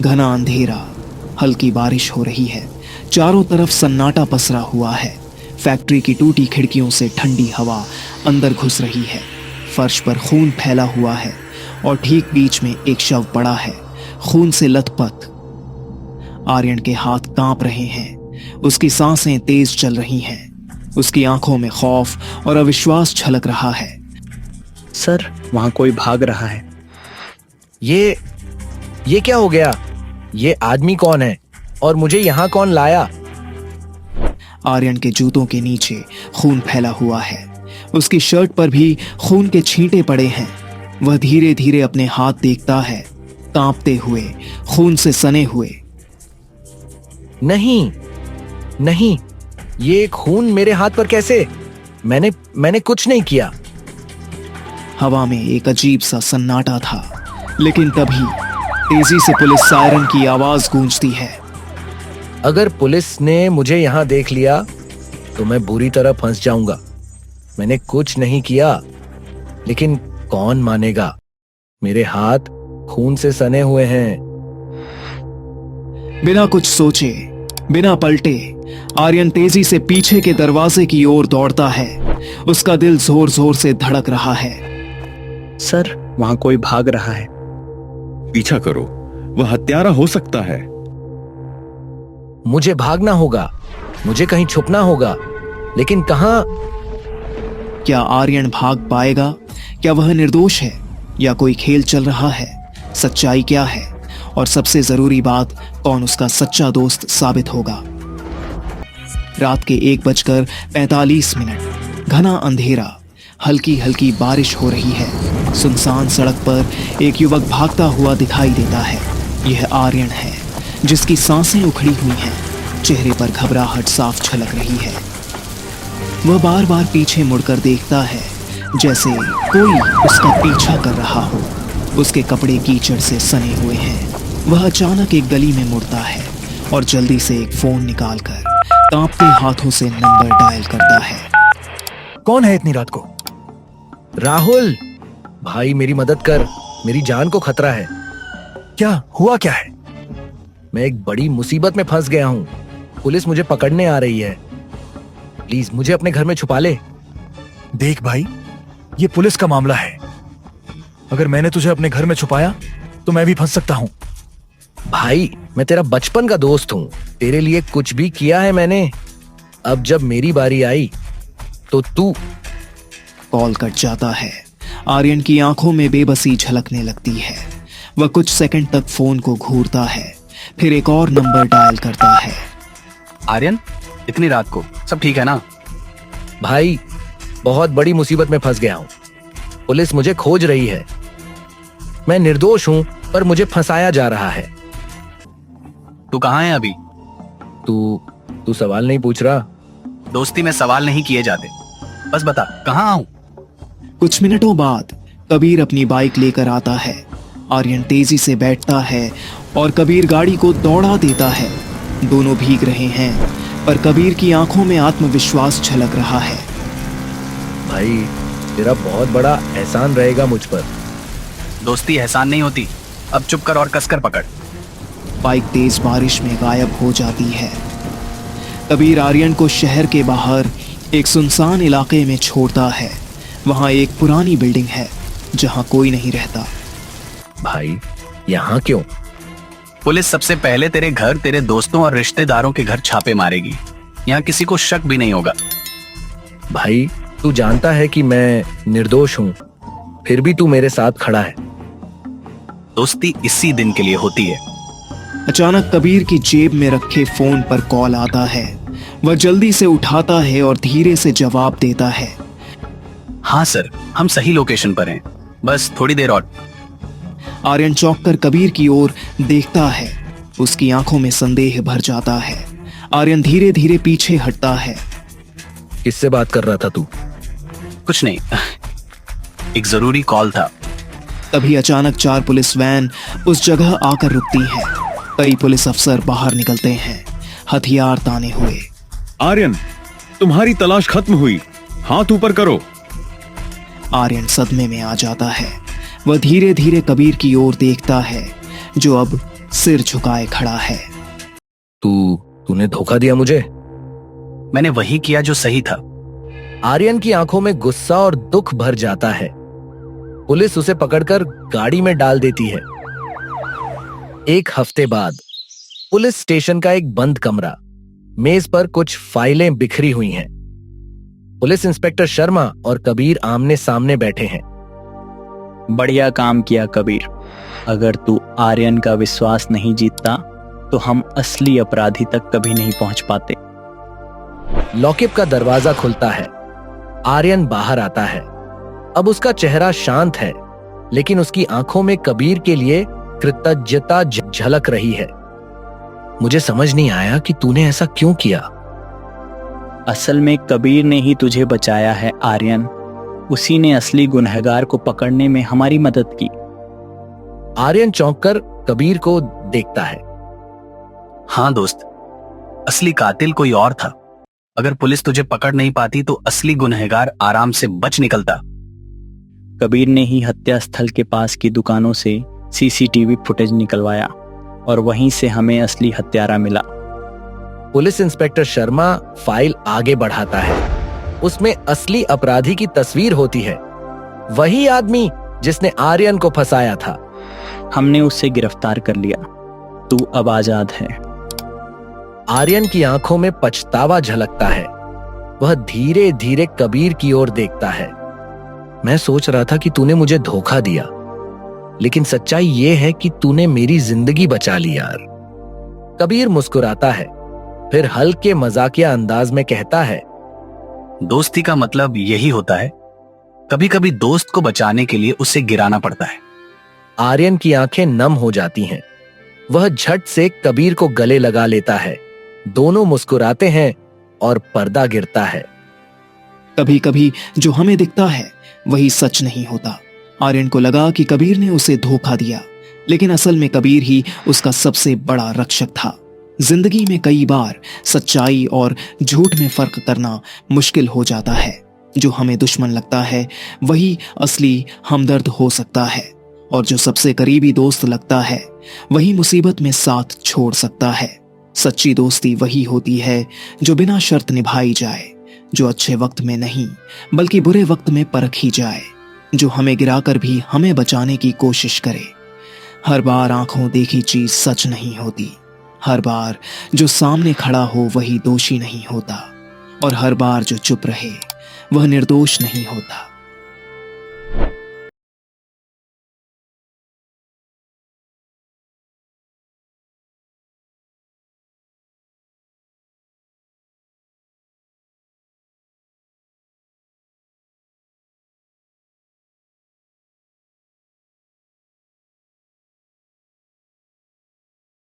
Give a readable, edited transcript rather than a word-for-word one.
घना अंधेरा, हल्की बारिश हो रही है। चारों तरफ सन्नाटा पसरा हुआ है। फैक्ट्री की टूटी खिड़कियों से ठंडी हवा अंदर घुस रही है। फर्श पर खून फैला हुआ है और ठीक बीच में एक शव पड़ा है, खून से लथपथ। आर्यन के हाथ कांप रहे हैं, उसकी सांसें तेज चल रही हैं, उसकी आंखों में खौफ और अविश्वास छलक रहा है। सर, वहां कोई भाग रहा है। ये क्या हो गया? ये आदमी कौन है और मुझे यहाँ कौन लाया? आर्यन के जूतों के नीचे खून फैला हुआ है, उसकी शर्ट पर भी खून के छींटे पड़े हैं। वह धीरे धीरे अपने हाथ देखता है, कांपते हुए, खून से सने हुए। नहीं नहीं, ये खून मेरे हाथ पर कैसे? मैंने कुछ नहीं किया। हवा में एक अजीब सा सन्नाटा था, लेकिन तभी तेजी से पुलिस सायरन की आवाज गूंजती है। अगर पुलिस ने मुझे यहाँ देख लिया तो मैं बुरी तरह फंस जाऊंगा। मैंने कुछ नहीं किया, लेकिन कौन मानेगा? मेरे हाथ खून से सने हुए हैं। बिना कुछ सोचे, बिना पलटे, आर्यन तेजी से पीछे के दरवाजे की ओर दौड़ता है। उसका दिल जोर जोर से धड़क रहा है। सर, वहां कोई भाग रहा है। पीछा करो, वह हत्यारा हो सकता है। मुझे भागना होगा, मुझे कहीं छुपना होगा, लेकिन कहां? क्या आर्यन भाग पाएगा? क्या वह निर्दोष है या कोई खेल चल रहा है? सच्चाई क्या है? और सबसे जरूरी बात, कौन उसका सच्चा दोस्त साबित होगा? रात के 1:45 घना अंधेरा, हल्की हल्की बारिश हो रही है। सुनसान सड़क पर एक युवक भागता हुआ दिखाई देता है। यह आर्यन है, जिसकी सांसें उखड़ी हुई हैं, चेहरे पर घबराहट साफ झलक रही है। वह बार बार पीछे मुड़कर देखता है, जैसे कोई उसका पीछा कर रहा हो। उसके कपड़े कीचड़ से सने हुए हैं। वह अचानक एक गली में मुड़ता है और जल्दी से एक फोन निकालकर कांपते हाथों से नंबर डायल करता है। कौन है इतनी रात को? राहुल भाई, मेरी मदद कर, मेरी जान को खतरा है। क्या हुआ? क्या है? मैं एक बड़ी मुसीबत में फंस गया हूँ। पुलिस मुझे पकड़ने आ रही है। प्लीज मुझे अपने घर में छुपा ले। देख भाई, ये पुलिस का मामला है। अगर मैंने तुझे अपने घर में छुपाया तो मैं भी फंस सकता हूँ। भाई, मैं तेरा बचपन का दोस्त हूँ, तेरे लिए कुछ भी किया है मैंने। अब जब मेरी बारी आई तो तू। कॉल कट जाता है। आर्यन की आंखों में बेबसी झलकने लगती है। वह कुछ सेकंड तक फोन को घूरता है, फिर एक और नंबर डायल करता है। आर्यन, इतनी रात को सब ठीक है ना? भाई, बहुत बड़ी मुसीबत में फंस गया हूँ। पुलिस मुझे खोज रही है। मैं निर्दोष हूँ, पर मुझे फंसाया जा रहा है। तू कहाँ है अभी? तू सवाल नहीं पूछ रहा? दोस्ती में सवाल नहीं किए जाते, बस बता कहाँ हूँ। कुछ मिनटों बाद कबीर अपनी बाइक लेकर आता है। आर्यन तेजी से बैठता है और कबीर गाड़ी को दौड़ा देता है। दोनों भीग रहे हैं, पर कबीर की आंखों में आत्मविश्वास झलक रहा है। भाई, तेरा बहुत बड़ा एहसान रहेगा मुझ पर। दोस्ती एहसान नहीं होती। अब चुप कर और कसकर पकड़। बाइक तेज बारिश में गायब हो जाती है। कबीर आर्यन को शहर के बाहर एक सुनसान इलाके में छोड़ता है। वहां एक पुरानी बिल्डिंग है जहां कोई नहीं रहता। भाई, यहाँ क्यों? पुलिस सबसे पहले तेरे घर, तेरे दोस्तों और रिश्तेदारों के घर छापे मारेगी। यहाँ किसी को शक भी नहीं होगा। भाई, तू जानता है कि मैं निर्दोष हूँ, फिर भी तू मेरे साथ खड़ा है। दोस्ती इसी दिन के लिए होती है। अचानक कबीर की जेब में रखे फोन पर कॉल आता है। वह जल्दी से उठाता है और धीरे से जवाब देता है। हाँ सर, हम सही लोकेशन पर हैं, बस थोड़ी देर और। आर्यन चौंक कर कबीर की ओर देखता है। उसकी आंखों में संदेह भर जाता है। आर्यन धीरे धीरे पीछे हटता है। किससे बात कर रहा था तू? कुछ नहीं, एक जरूरी कॉल था। तभी अचानक 4 पुलिस वैन उस जगह आकर रुकती हैं। कई पुलिस अफसर बाहर निकलते हैं, हथियार ताने हुए। आर्यन, तुम्हारी तलाश खत्म हुई, हाथ ऊपर करो। आर्यन सदमे में आ जाता है। वह धीरे धीरे कबीर की ओर देखता है, जो अब सिर झुकाए खड़ा है। तूने धोखा दिया मुझे। मैंने वही किया जो सही था। आर्यन की आंखों में गुस्सा और दुख भर जाता है। पुलिस उसे पकड़कर गाड़ी में डाल देती है। एक हफ्ते बाद पुलिस स्टेशन का एक बंद कमरा, मेज पर कुछ फाइलें बिखरी हुई हैं। पुलिस इंस्पेक्टर शर्मा और कबीर आमने सामने बैठे हैं। बढ़िया काम किया कबीर। अगर तू आर्यन का विश्वास नहीं जीतता तो हम असली अपराधी तक कभी नहीं पहुंच पाते। लॉकअप का दरवाजा खुलता है। आर्यन बाहर आता है। अब उसका चेहरा शांत है, लेकिन उसकी आंखों में कबीर के लिए कृतज्ञता झलक रही है। मुझे समझ नहीं आया कि तूने ऐसा क्यों किया। असल में कबीर ने ही तुझे बचाया है आर्यन। उसी ने असली गुनहगार को पकड़ने में हमारी मदद की। आर्यन चौंक कर कबीर को देखता है। हाँ दोस्त, असली कातिल कोई और था। अगर पुलिस तुझे पकड़ नहीं पाती तो असली गुनहगार आराम से बच निकलता। कबीर ने ही हत्या स्थल के पास की दुकानों से सीसीटीवी फुटेज निकलवाया और वहीं से हमें असली हत्यारा मिला। पुलिस इंस्पेक्टर शर्मा फाइल आगे बढ़ाता है। उसमें असली अपराधी की तस्वीर होती है, वही आदमी जिसने आर्यन को फंसाया था। हमने उसे गिरफ्तार कर लिया। तू अब आजाद है। आर्यन की आंखों में पछतावा झलकता है। वह धीरे धीरे कबीर की ओर देखता है। मैं सोच रहा था कि तूने मुझे धोखा दिया, लेकिन सच्चाई यह है कि तूने मेरी जिंदगी बचा ली यार। कबीर मुस्कुराता है, फिर हल्के मजाकिया अंदाज में कहता है, दोस्ती का मतलब यही होता है। कभी कभी दोस्त को बचाने के लिए उसे गिराना पड़ता है। आर्यन की आंखें नम हो जाती हैं। वह झट से कबीर को गले लगा लेता है। दोनों मुस्कुराते हैं और पर्दा गिरता है। कभी कभी जो हमें दिखता है वही सच नहीं होता। आर्यन को लगा कि कबीर ने उसे धोखा दिया, लेकिन असल में कबीर ही उसका सबसे बड़ा रक्षक था। जिंदगी में कई बार सच्चाई और झूठ में फर्क करना मुश्किल हो जाता है। जो हमें दुश्मन लगता है वही असली हमदर्द हो सकता है, और जो सबसे करीबी दोस्त लगता है वही मुसीबत में साथ छोड़ सकता है। सच्ची दोस्ती वही होती है जो बिना शर्त निभाई जाए, जो अच्छे वक्त में नहीं बल्कि बुरे वक्त में परखी जाए, जो हमें गिराकर भी हमें बचाने की कोशिश करे। हर बार आंखों देखी चीज सच नहीं होती। हर बार जो सामने खड़ा हो वही दोषी नहीं होता, और हर बार जो चुप रहे वह निर्दोष नहीं होता।